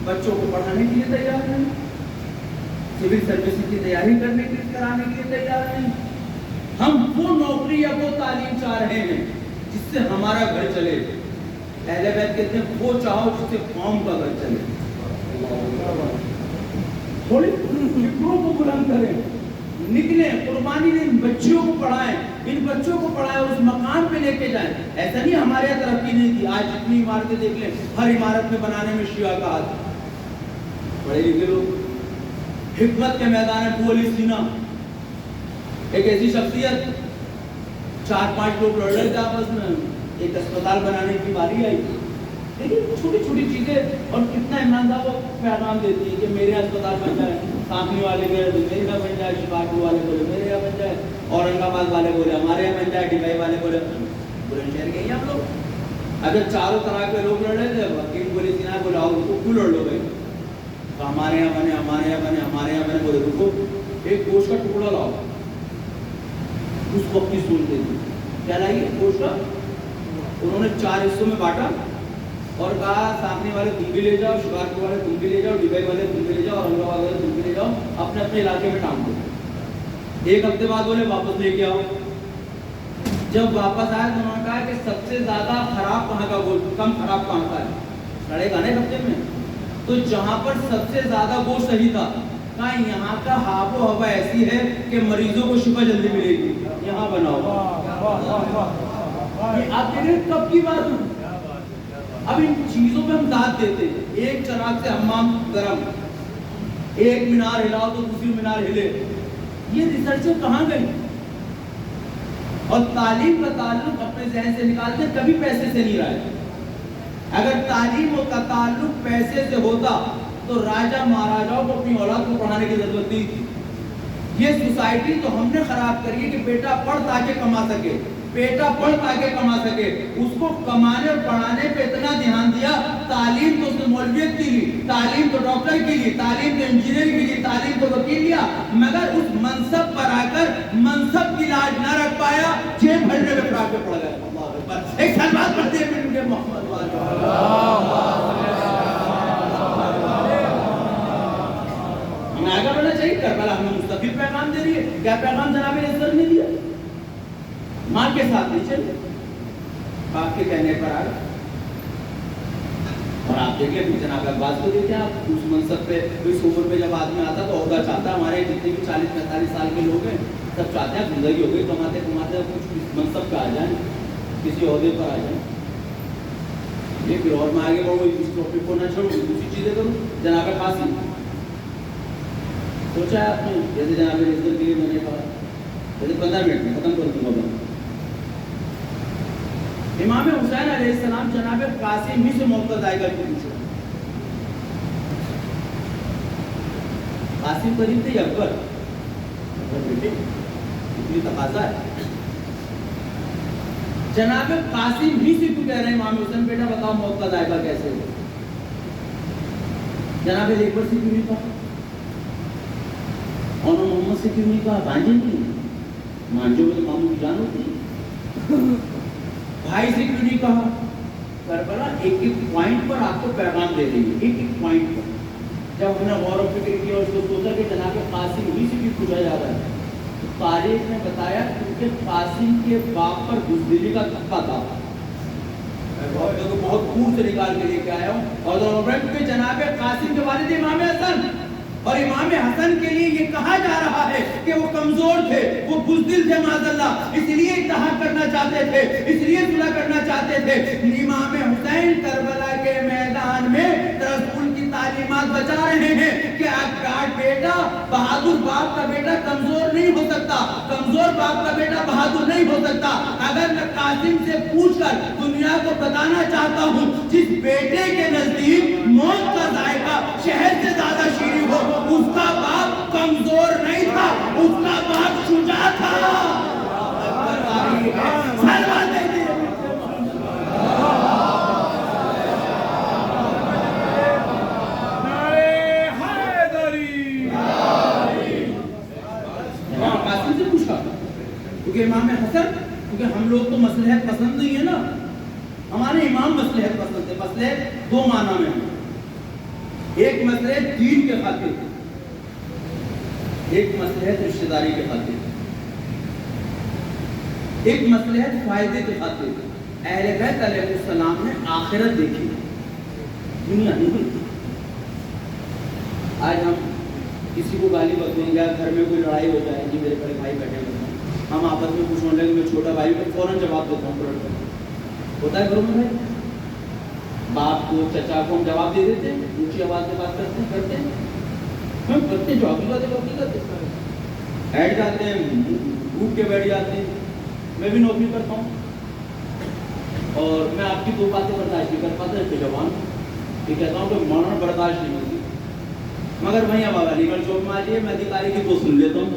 بچوں کو پڑھانے کے لیے تیار نہیں, سول سروس کی تیاری کرنے کے لیے کرانے کے لیے تیار نہیں. ہم وہ نوکری یا وہ تعلیم چاہ رہے ہیں جس سے ہمارا گھر چلے. اہل بیت کہتے ہیں وہ چاہو جس سے قوم کا گھر چلے. تھوڑی فکروں کو بلند کریں, نکلیں, قربانی دیں, بچیوں کو پڑھائیں, ان بچوں کو پڑھائیں, اس مقام پہ لے کے جائیں. ایسا نہیں ہمارے یہاں ترقی نہیں تھی. آج جتنی عمارتیں دیکھ لیں, ہر عمارت میں بنانے میں شیعہ کا ہاتھ. پڑھے لکھے لوگ, حکمت کے میدان میں ابو علی سینا, ایک ایسی شخصیت, 4-5 لوگ لڑ رہے تھے آپس میں, ایک اسپتال بنانے کی باری آئی. لیکن چھوٹی چھوٹی چیزیں, اور کتنا عمران صاحب وہ پیغام دیتی ہے کہ میرے اسپتال بن جائے, سامنے والے گئے تو میرے یہاں بن جائے, شکارپور والے بولے میرے یہاں بن جائے, اورنگ آباد والے بولے ہمارے یہاں بن جائے, ڈبئی والے بولے بلند شہر گئے ہم لوگ. اگر چاروں طرح کے لوگ لڑ رہے تھے, وکیل بولے سینا بولے آؤ رکو, کیوں لڑ لو بھائی, ہمارے یہاں بنے, ہمارے یہاں بنے, ہمارے یہاں بنے. بولے رکو, ایک گوشت کا ٹکڑا لاؤ. اس وقت کی سنتے تھے کیا لائیے گوشت کا. انہوں نے 4 حصوں میں بانٹا اور کہا سامنے والے تم بھی لے جاؤ, شکارپور والے تم بھی لے جاؤ, ڈبئی والے تم بھی لے جاؤ, اورنگ آباد والے تم بھی لے جاؤ, اپنے اپنے علاقے میں ٹانگ دو. 1 ہفتے بعد بولے واپس لے کے آؤ. جب واپس آئے تو انہوں نے کہا کہ سب سے زیادہ خراب کہاں کا گوشت, کم خراب کہاں کا ہے, لڑے گا نا ہفتے میں. تو جہاں پر سب سے زیادہ گوشت صحیح تھا, کہا یہاں کا آب و ہوا ایسی ہے کہ مریضوں کو شفا جلدی ملے گی, یہاں بناؤ. آپ دیکھ رہے کب کی بات ہے. اب ان چیزوں پہ ہم داد دیتے ہیں. ایک چراغ سے حمام گرم, ایک مینار ہلاؤ تو دوسری مینار ہلے. یہ ریسرچ کہاں گئی؟ اور تعلیم کا تعلق اپنے ذہن سے نکالتے کبھی پیسے سے نہیں رہا ہے. اگر تعلیم کا تعلق پیسے سے ہوتا تو راجہ مہاراجاؤں کو اپنی اولاد کو پڑھانے کی ضرورت نہیں تھی. یہ سوسائٹی تو ہم نے خراب کری ہے کہ بیٹا پڑھ تاکہ کما سکے، بیٹا پڑھ تاکہ کما سکے، اس کو کمانے اور پڑھانے پہ اتنا دھیان دیا، تعلیم تو اس نے مولویت کی لی، تعلیم تو ڈاکٹر کی لی، تعلیم تو انجینئر کی لی، تعلیم تو وکیل لیا، مگر اس منصب پر آ کر منصب کی لاج نہ رکھ پایا، جیب بھرنے میں فراق میں پڑ گیا۔ اللہ اکبر، ایک سلوات پڑھتے ہیں مجھے محمد ہمیں آگے بڑھنا چاہیے۔ کربلا ہمیں مستقل پیغام دے رہی ہے، کیا پیغام جناب عزت نے دیا؟ ماں کے ساتھ نہیں چلے، باپ کے کہنے پر آ گئے۔ اور آپ دیکھیں بھی جناب عباس کو دیکھیں، آپ اس منصب پہ اس عمر پہ جب آدمی آتا تو عہدہ چاہتا ہے، ہمارے جتنے بھی 40-45 سال کے لوگ ہیں سب چاہتے ہیں زندگی ہو گئی کماتے کماتے کچھ منصب پہ آ جائیں، کسی عہدے پر آ جائیں۔ یہ پھر اور میں آگے بڑھوں، اس ٹاپک کو نہ چھوڑوں، دوسری چیزیں کروں۔ جناب قاسم سوچا ہے آپ نے، جیسے جناب عزت کے لیے میں نے کہا جیسے 15 منٹ میں ختم کر دوں گا۔ امام حسین علیہ السلام جناب قاسم ہی سے موت کا ذائقہ کیوں پوچھا؟ قاسم قریب تھے یا اکبر؟ بیٹے اتنی تقاضا ہے، جناب قاسم ہی سے کیوں کہہ رہے ہیں امام حسین بیٹا بتاؤ موت کا ذائقہ کیسے ہو؟ جناب اکبر سے کیوں نہیں کہا؟ اور محمد سے کیوں نہیں کہا؟ بھانجے نہیں، مانجے میں تو ماموں کی جان ہوتی ہے۔ بھائی سے کیوں نہیں کہا؟ کربلا ایک ایک پوائنٹ پر آپ کو پیغام دے رہی ہے، ایک ایک پوائنٹ پر۔ جب ہم نے غور و فکر کیا اور اس کو سوچا کہ جناب قاسم ہی سے کیوں پوچھا جا رہا ہے، تو تاریخ نے بتایا کیونکہ قاسم کے باپ پر بزدلی کا دھکا تھا۔ بہت دور سے نکال کے لے کے آیا ہوں، اور کیونکہ جناب قاسم کے والد امام حسن، اور امام حسن کے لیے یہ کہا جا رہا ہے کہ وہ کمزور تھے، وہ بزدل تھے معاذ اللہ، اس لیے اتحاد کرنا چاہتے تھے، اس لیے صلح کرنا چاہتے تھے۔ امام حسین کربلا کے میدان میں رسول کی تعلیمات بچا رہے ہیں کہ بیٹا بہادر باپ کا بیٹا کمزور نہیں ہو سکتا، کمزور باپ کا بیٹا بہادر نہیں ہو سکتا۔ اگر میں قاسم سے پوچھ کر دنیا کو بتانا چاہتا ہوں جس بیٹے کے نزدیک موت کا ذائقہ شہد سے زیادہ شیریں ہو، اس کا باپ کمزور نہیں تھا، اس کا باپ شجاع تھا۔ قاسم سے پوچھا کیونکہ امام حسن، کیونکہ ہم لوگ تو مصلحت پسند نہیں ہے نا، ہمارے امام مصلحت پسند ہے۔ مصلحت دو معنی میں، ایک مصلحت دین کے خاطر، ایک مصلحت رشتہ داری کے خاطر، ایک مصلحت فائدے کے خاطر۔ اہل بیت علیہ السلام نے آخرت دیکھی، دنیا نہیں دیکھی۔ آج ہم کسی کو گالی بکیں یا گھر میں کوئی لڑائی ہو جائے، جی میرے بڑے بھائی بیٹھے ہوتے ہیں، ہم آپس میں کچھ ہونے لگے، میں چھوٹا بھائی کو فوراً جواب دیتا ہوں، ہوتا ہے گھروں میں بھائی، باپ کو چچا کو ہم جواب دے دیتے ہیں، اونچی آواز سے بات کرتے ہیں، ہم کرتے ہیں جو حقیقت کرتے ہیں، بیٹھ جاتے ہیں، بھوک کے بیٹھ جاتے ہیں۔ میں بھی نوکری کرتا ہوں اور میں آپ کی دو باتیں برداشت نہیں کر پاتا، اس پہ جوان یہ کہتا ہوں کہ ماننا برداشت نہیں ہوتی، مگر وہیں اب علی گڑھ چوک میں آ جائے، میں ادھیکاری کی تو سن لیتا ہوں،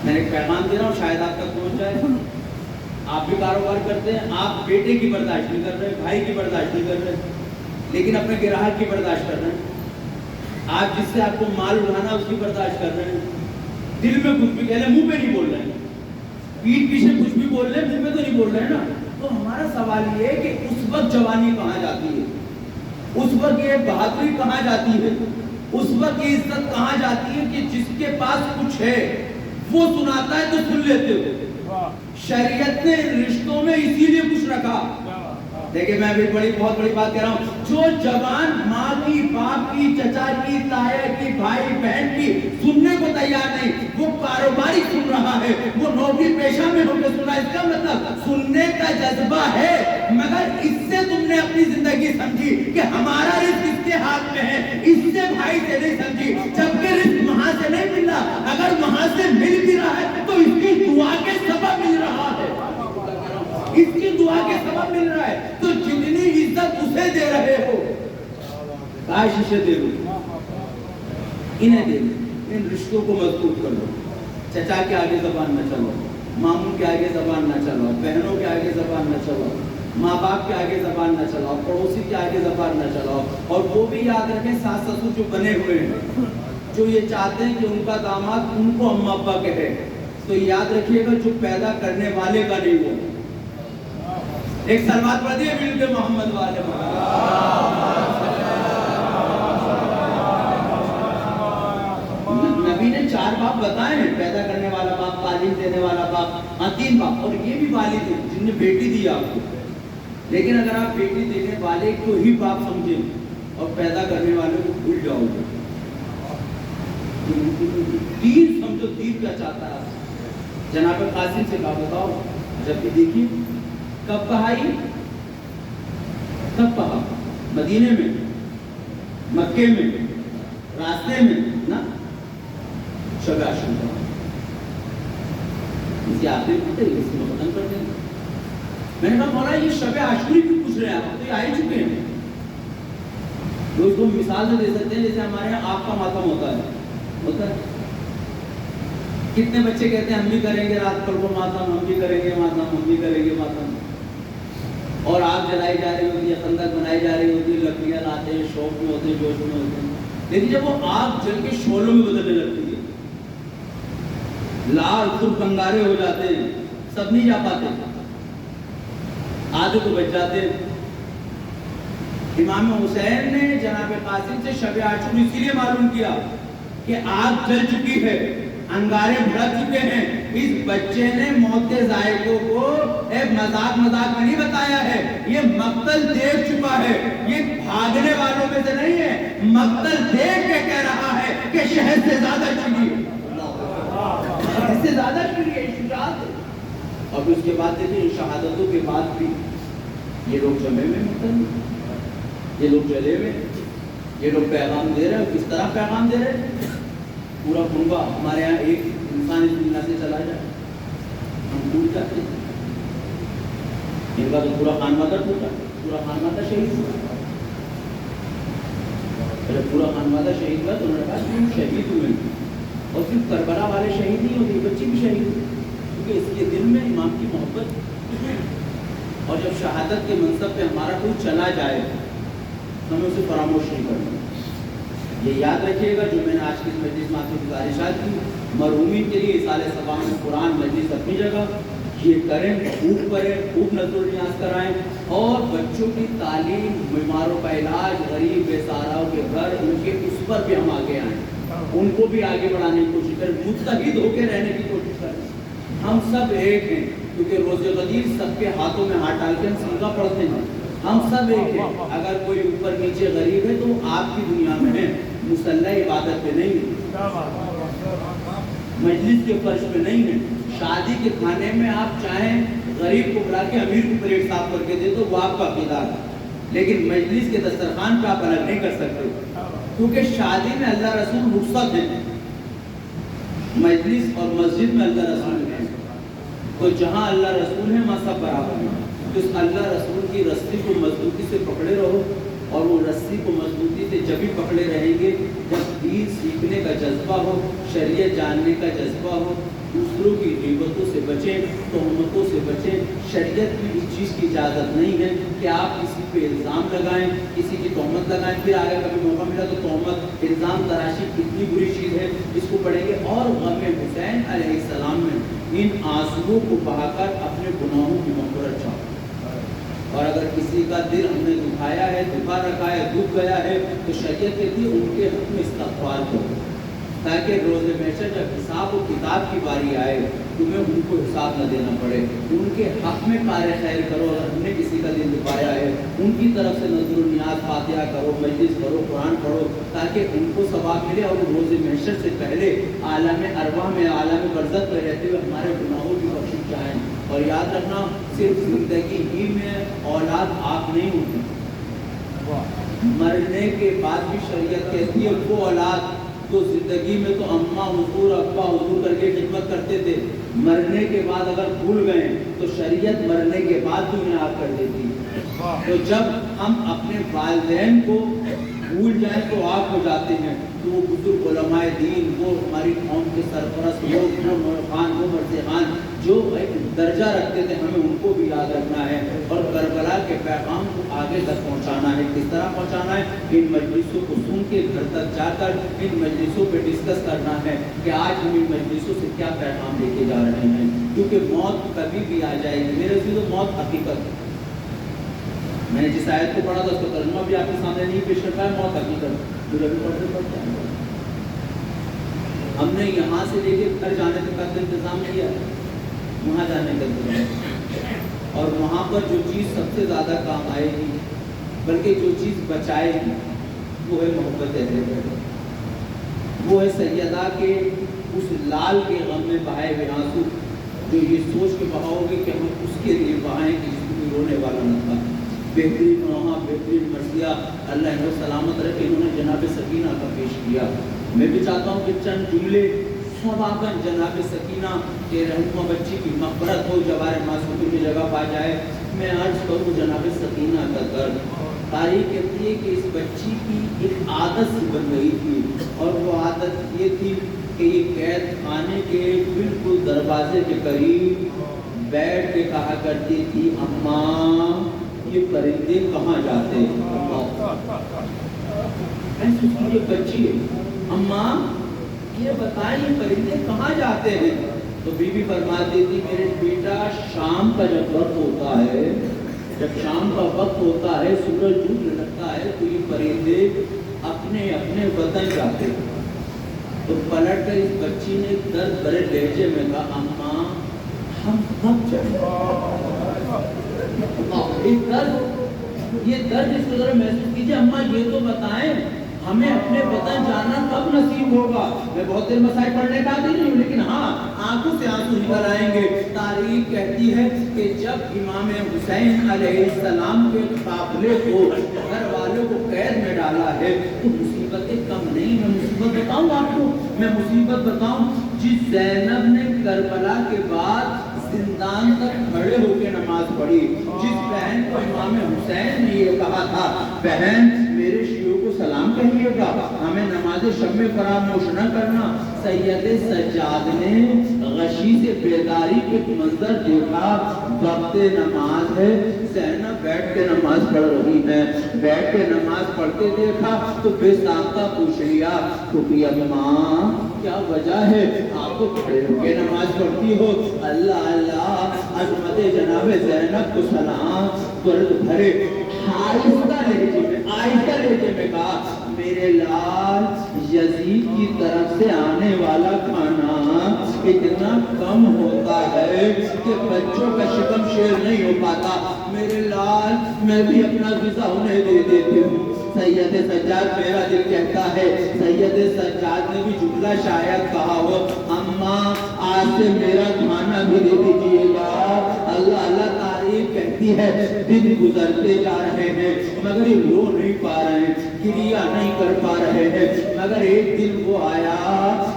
میں ایک پیغام دے رہا ہوں شاید آپ تک پہنچ جائے۔ آپ بھی کاروبار کرتے ہیں، آپ بیٹے کی برداشت نہیں کر رہے، بھائی کی برداشت نہیں کر رہے، لیکن اپنے گراہک کی برداشت کر رہے ہیں، آپ جس سے آپ کو مال اڑانا اس کی برداشت کر رہے ہیں، دل میں کچھ بھی کہہ رہے، منہ پہ نہیں بول رہے ہیں، پیٹ پیچھے کچھ بھی بول رہے ہیں، منہ پہ تو نہیں بول رہے ہیں نا۔ تو ہمارا سوال یہ ہے کہ اس وقت جوانی کہاں جاتی ہے، اس وقت یہ بہادری کہاں جاتی ہے، اس وقت یہ عزت کہاں جاتی ہے کہ جس کے پاس کچھ ہے وہ سناتا ہے تو سن لیتے ہو۔ شریعت نے رشتوں میں اسی لیے کچھ رکھا۔ دیکھیں میں بھی بہت بڑی بات کہہ رہا ہوں، جو جوان ماں کی، باپ کی، چچا کی، تایا کی، بھائی بہن کی سننے کو تیار نہیں، وہ کاروباری سن رہا ہے، وہ نوکری پیشہ میں ہو کے سن رہا ہے، اس کا مطلب سننے کا جذبہ ہے، مگر اس سے تم نے اپنی زندگی سمجھی کہ ہمارا رزق اس کے ہاتھ میں ہے، اس سے بھائی سے نہیں سمجھی، جبکہ رزق وہاں سے نہیں مل رہا، اگر وہاں سے مل بھی رہا ہے تو اس کی دعا کے سبب مل رہا ہے، اس کی دعا کے سبب مل رہا ہے، تو جتنی عزت اسے دے رہے ہو کاش اسے دے دو، انہیں دے دو، ان رشتوں کو مضبوط کر لو. چچا کے آگے زبان نہ چلو, ماموں کے آگے زبان نہ چلاؤ, بہنوں کے آگے زبان نہ چلاؤ, ماں باپ کے آگے زبان نہ چلاؤ, پڑوسی کے آگے زبان نہ چلاؤ. اور وہ بھی یاد رکھیں ساس سسر جو بنے ہوئے ہیں, جو یہ چاہتے ہیں کہ ان کا داماد ان کو اماں ابا کہے, تو یاد رکھیے گا جو پیدا کرنے والے کا نہیں ہو. ایک سلوات پڑھ دیے مل کے محمد والے. نبی نے 4 باپ بتائے ہیں, پیدا کرنے والا باپ, تعلیم دینے والا باپ, 3 باپ, اور یہ بھی والد ہیں جن نے بیٹی دی آپ کو. لیکن اگر آپ بیٹی دینے والے کو ہی باپ سمجھیں اور پیدا کرنے والے کو بھول جاؤ گے, دین سمجھو دین کیا چاہتا ہے. جناب قاسم سے کہا بتاؤ جب بھی دیکھی کب کہا, کب کہا, مدینے میں, مکے میں, راستے میں نا, شب عاشوری اسی آخری طریقے سے ختم کر دیں. میں نے کہا مولا یہ شب عاشوری کیوں پوچھ رہے ہیں آپ, تو یہ آ ہی چکے ہیں. اس کو مثال سے دے سکتے ہیں جیسے ہمارے یہاں آگ کا ماتم ہوتا ہے. کتنے بچے کہتے ہیں ہم بھی کریں گے رات کو ماتم, ہم بھی کریں گے ماتم, ہم بھی کریں گے ماتم. اور آگ جلائی جا رہی ہوتی ہے, خندق بنائی جا رہی ہوتی ہے, لکڑیاں لاتے ہیں, شوق میں ہوتے ہیں, جوش میں ہوتے ہیں. لیکن جب وہ آگ جل کے شعلوں میں بدلنے لگتی ہے, لال سرخ انگارے ہو جاتے ہیں, سب نہیں جا پاتے, آدھے تو بچ جاتے ہیں. امام حسین نے جناب قاسم سے شب عاشوری اسی لیے معلوم کیا کہ آگ جل چکی ہے, انگارے بھڑک چکے ہیں. اس بچے نے موت کے ذائقوں کو ایک مذاق میں نہیں بتایا ہے, یہ مقتل دیکھ چکا ہے. یہ بھاگنے والوں میں سے نہیں ہے, مقتل دیکھ کے کہہ رہا ہے کہ شہد سے زیادہ چڑی ہے, شہد سے زیادہ چڑی ہے. شجاعت. اور اس کے بعد دیکھیں شہادتوں کے بعد بھی یہ لوگ جمع میں مقتل, یہ لوگ جلے میں, یہ لوگ پیغام دے رہے ہیں. کس طرح پیغام دے رہے ہیں؟ پورا کنبہ, ہمارے یہاں ایک انسان اس دنیا سے چلا جائے ہم ٹوٹ جاتے ہیں. ان کا تو پورا خانوادہ ٹوٹا, پورا خانوادہ شہید ہوا. پورا خانوادہ شہید ہوا تو انہوں نے کہا شہید ہوئے, اور صرف کربلا والے شہید نہیں ہوتے, بچے بھی شہید ہوئے, کیونکہ اس کے دل میں امام کی محبت. اور جب شہادت کے منصب پہ ہمارا کوئی چلا جائے ہمیں اسے فراموش نہیں کرنا. یہ یاد رکھیے گا جو میں نے آج کی اس مجلس میں آپ کی گزارشات کی, مرحومین کے لیے اصالہ ثواب میں قرآن مجلس اپنی جگہ یہ کریں, خوب کریں, خوب نظر و نیاز کرائیں. اور بچوں کی تعلیم, بیماروں کا علاج, غریب بے سہاراؤں کے گھر, ان کے اس پر بھی ہم آگے آئیں, ان کو بھی آگے بڑھانے کی کوشش کریں, متحد ہو کے رہنے کی کوشش کریں. ہم سب ایک ہیں, کیونکہ روز قدیر سب کے ہاتھوں میں ہاتھ ڈال کے ہم سیدھا پڑھتے ہیں. ہم سب ایک ہیں. اگر کوئی اوپر نیچے غریب ہے تو آپ کی دنیا میں ہے, مسلح عبادت پہ نہیں ہے, مجلس کے فرش پہ نہیں ہے. شادی کے کھانے میں آپ چاہیں غریب کو بلا کے امیر کو پلیٹ صاف کر کے دے تو وہ آپ کا عقیدہ ہے, لیکن مجلس کے دسترخوان پہ آپ الگ نہیں کر سکتے, کیونکہ شادی میں اللہ رسول رخصت ہے, مجلس اور مسجد میں اللہ رسول ہے. تو جہاں اللہ رسول ہے وہاں سب برابر ہیں. تو اس اللہ رسول کی رسی کو مضبوطی سے پکڑے رہو, اور وہ رسی کو مضبوطی سے جب بھی پکڑے رہیں گے جب دین سیکھنے کا جذبہ ہو, شریعت جاننے کا جذبہ ہو, دوسروں کی غیبتوں سے بچیں, تہمتوں سے بچیں. شریعت کی اس چیز کی اجازت نہیں ہے کہ آپ کسی پہ الزام لگائیں, کسی کی تہمت لگائیں, پھر آگے کبھی موقع ملا تو تہمت, الزام تراشی کتنی بری چیز ہے, اس کو پڑھیں گے. اور غم حسین علیہ السلام میں ان آنسوؤں کو بہا کر اپنے گناہوں کی مغفرت چاہو. اور اگر کسی کا دل ہم نے دکھایا ہے, دکھا رکھا ہے, دکھ گیا ہے, تو شریعت کہتی ہے ان کے حق میں استغفار کرو, تاکہ روز محشر جب حساب و کتاب کی باری آئے تمہیں ان کو حساب نہ دینا پڑے. ان کے حق میں کار خیر کرو. اگر ہم نے کسی کا دل دکھایا ہے ان کی طرف سے نظر و نیاز, فاتحہ کرو, مجلس کرو, قرآن پڑھو, تاکہ ان کو ثواب ملے اور روز محشر سے پہلے عالم ارواح میں, عالم برزخ میں رہتے ہوئے ہمارے گناہوں کی بخشش چاہیں. اور یاد رکھنا صرف زندگی ہی میں اولاد آپ نہیں ہوتی, مرنے کے بعد بھی شریعت کہتی ہے وہ اولاد تو زندگی میں تو اماں حضور, ابا حضور کر کے خدمت کرتے تھے, مرنے کے بعد اگر بھول گئے تو شریعت مرنے کے بعد بھی انہیں آپ کر دیتی. تو جب ہم اپنے والدین کو بھول جائیں تو آگ ہو جاتے ہیں. تو وہ بزرگ علماء دین، وہ ہماری قوم کے سرپرست لوگ، وہ نور خان، وہ مرزا خان جو ایک درجہ رکھتے تھے، ہمیں ان کو بھی یاد رکھنا ہے اور کربلا کے پیغام کو آگے تک پہنچانا ہے. کس طرح پہنچانا ہے؟ ان مجلسوں کو سن کے گھر تک جا کر ان مجلسوں پہ ڈسکس کرنا ہے کہ آج ہم ان مجلسوں سے کیا پیغام لے کے جا رہے ہیں. کیونکہ موت کبھی بھی آ جائے گی میرے عزیزو، موت حقیقت ہے. میں نے جس آیت کو پڑھا تھا اس کا ترجمہ بھی آپ کے سامنے نہیں پیش کر پایا. موت حقیقت مجھے ابھی پڑھتے پڑھتے ہم نے یہاں سے لے کے گھر جانے تک کا انتظام کیا ہے، وہاں جانے کا انتظام، اور وہاں پر جو چیز سب سے زیادہ کام آئے گی، بلکہ جو چیز بچائے گی، وہ ہے محبت اہل بیت، وہ ہے سیدہ کے اس لال کے غم میں بہائے ہوئے آنسو، جو یہ سوچ کے بہاؤ گے کہ ہم اس کے لیے بہائیں کہ جس کو رونے والا نہ تھا. بہترین وہاں بہترین مرثیہ اللہ انہوں سلامت رکھے، انہوں نے جناب سکینہ کا پیش کیا. میں بھی چاہتا ہوں کہ چند جملے سباقاً جناب سکینہ کے رہنما بچی کی مغفرت ہو، جوار معصومی کی جگہ پا جائے. میں عرض کروں جناب سکینہ کا درد. تاریخ کہتی ہے کہ اس بچی کی ایک عادت سی بن گئی تھی، اور وہ عادت یہ تھی کہ یہ قید خانے کے بالکل دروازے کے قریب بیٹھ کے کہا کرتی تھی، اماں یہ پرندے کہاں جاتے ہیں؟ ایسی یہ بچی ہے، اماں یہ بتائیں یہ پرندے کہاں جاتے ہیں؟ تو بی بی فرماتی تھی، میرے بیٹا شام کا جب وقت ہوتا ہے، جب شام کا وقت ہوتا ہے، سورج ڈوبنے لگتا ہے، تو یہ پرندے اپنے اپنے وطن جاتے ہیں. تو پلٹ کر اس بچی نے درد بھرے لہجے میں کہا، اماں ہم کب چلیں؟ یہ درد اس کو ذرا محسوس کیجیے. اماں یہ تو بتائیں ہمیں اپنے وطن جانا کب نصیب ہوگا؟ میں بہت دیر مسائل پڑھنے کا عادی نہیں ہوں، لیکن ہاں آنکھوں سے آنسو نکل آئیں گے. تاریخ کہتی ہے کہ جب امام حسین علیہ السلام کے قافلے کو گھر والوں کو قید میں ڈالا ہے تو مصیبتیں کم نہیں. میں مصیبت بتاؤں آپ کو، میں مصیبت بتاؤں. جس زینب نے کربلا کے بعد زندان تک کھڑے ہو کے نماز پڑھی، جس بہن کو امام حسین نے یہ کہا تھا، بہن میرے شیعوں کو سلام کہیے گا، ہمیں نماز شب میں فراموش نہ کرنا. سید سجاد نے غشی سے بیداری کے منظر دیکھا، وقت نماز ہے، زینب بیٹھ کے نماز پڑھ رہی ہے، بیٹھ کے نماز پڑھتے دیکھا تو بے ساختہ پوچھ لیا، کہ اماں کیا وجہ ہے آپ کو کھڑے ہو کے نماز پڑھتی ہو؟ اللہ اللہ، عظمت جناب زینب کو سلام. درد بھرے آہستہ لہجے میں کہا، میرے لال یزید کی طرف سے آنے والا کھانا اتنا کم ہوتا ہے کہ بچوں کا شکم شیر نہیں ہو پاتا. میرے لال میں بھی اپنا غذا انہیں دے دیتی ہوں. سید سجاد میرا دل کہتا ہے، سید سجاد نے بھی جملہ شاید کہا ہو، اماں آج سے میرا کھانا بھی دے دیجیے گا. اللہ اللہ. تاریخ کہتی ہے دن گزرتے جا رہے ہیں مگر یہ رو نہیں پا رہے ہیں، کریا نہیں کر پا رہے ہیں. مگر ایک دن وہ آیا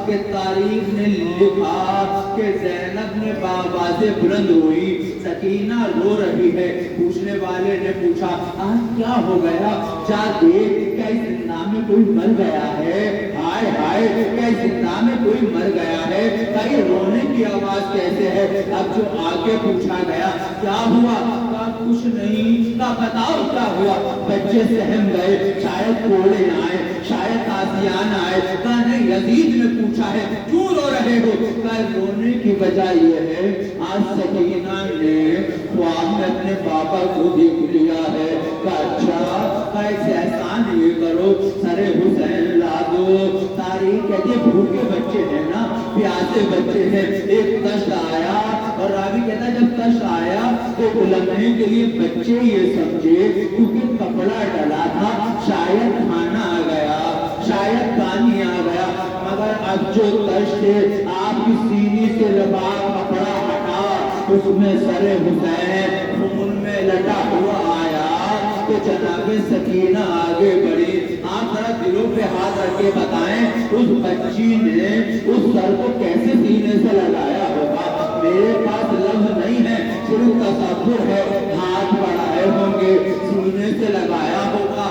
کہ تاریخ نے لکھا کہ زینب نے بآوازیں بلند ہوئی، سکینہ رو رہی ہے. پوچھنے والے نے پوچھا، آج کیا ہو گیا؟ جا دیکھ، کیا اس زندہ میں کوئی مر گیا ہے؟ ہائے ہائے، کیا اس زندہ میں کوئی مر گیا ہے؟ یہ رونے کی آواز کیسے ہے؟ اب جو آگے پوچھا گیا، کیا ہوا؟ کہا کچھ نہیں. کہا بتاؤ کیا ہوا؟ بچے سہم گئے، شاید کوڑے آئے، شاید تازیان آئے. کہا نہیں، یزید نے پوچھا ہے کیوں رو رہے ہو؟ کہا رونے کی وجہ یہ ہے آج سکینہ نے خواب میں اپنے پاپا کو دیکھ لیا ہے. کہا اچھا، ایسے احسان یہ کرو سر حسین لا دو. تاریخ کہتی ہے بھوکے بچے ہیں نا، پیاسے بچے ہیں. ایک کشت آیا اور راوی کہتا ہے جب کشت آیا تو لمحے کے لیے بچے یہ سمجھے کیونکہ کپڑا ڈلا تھا شاید کھانا آ گیا، شاید پانی آ گیا. مگر اب جو کشت آپ کی سینی سے لباس کپڑا ہٹا اس میں سر حسین خون میں لٹا ہوا آیا تو جناب سکینہ آگے بڑھی. آپ ذرا دلوں پہ ہاتھ رکھ کے بتائیں اس بچی نے اس سر کو کیسے سینے سے لگایا ہوگا؟ میرے پاس لفظ نہیں ہے، صرف تصور ہے. ہاتھ بڑھائے ہوں گے، سینے سے لگایا ہوگا،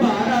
12